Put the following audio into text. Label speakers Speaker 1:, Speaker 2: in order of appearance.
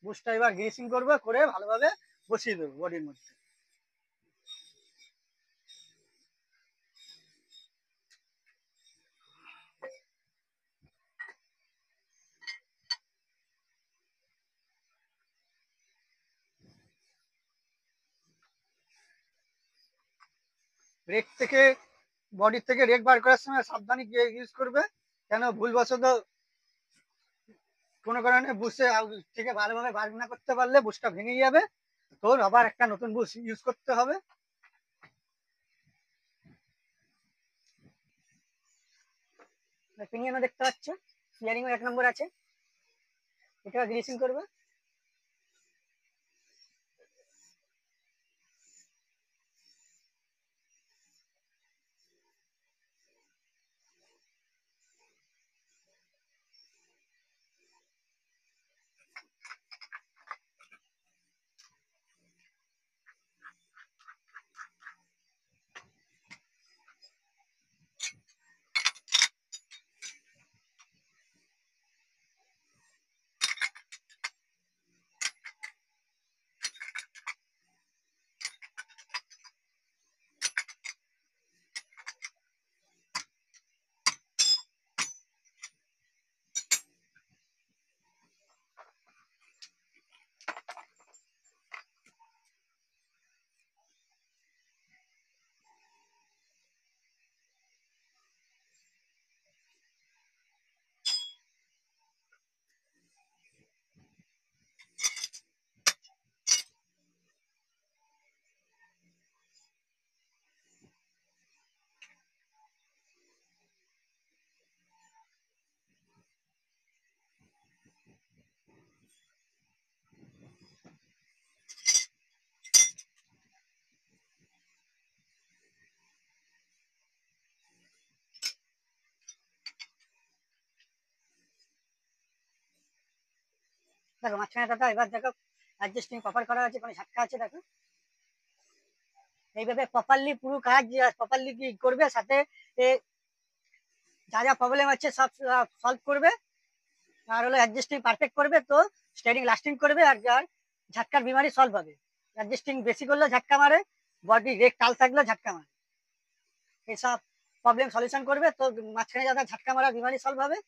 Speaker 1: বুশটা এবার গ্রিসিং করবে, করে ভালোভাবে বসিয়ে দেবো বডির মধ্যে। রেক থেকে, বডির থেকে রেক বার করার সময় সাবধানে ইউজ করবে, কেন ভুলবশত কোনো কারণে বুশে থেকে ভালোভাবে বার না করতে পারলে বুশটা ভেঙে যাবে, তোর আবার একটা নতুন বুশ ইউজ করতে হবে। পিনিয়নও দেখতে পাচ্ছ, স্টিয়ারিং 1 নম্বর আছে, এটা গ্রিসিং করবে। দেখো মাঝখানে দাদা, এবার দেখো অ্যাডজাস্টিং প্রপার করা আছে, কোনো ঝাটকা আছে দেখো। এইভাবে প্রপারলি পুরো কাজ প্রপারলি কি করবে, সাথে যা যা প্রবলেম আছে সব সলভ করবে, আর হলো অ্যাডজাস্টিং পারফেক্ট করবে, তো স্টিয়ারিং লাস্টিং করবে, আর যার ঝাটকার বিমারি সলভ হবে। অ্যাডজাস্টিং বেশি করলে ঝাটকা মারে, বডি রেক টাল থাকলে ঝাটকা মারে, এইসব প্রবলেম সলিউশন করবে, তো মাঝখানে যারা ঝাটকা মারা বিমারি সলভ হবে।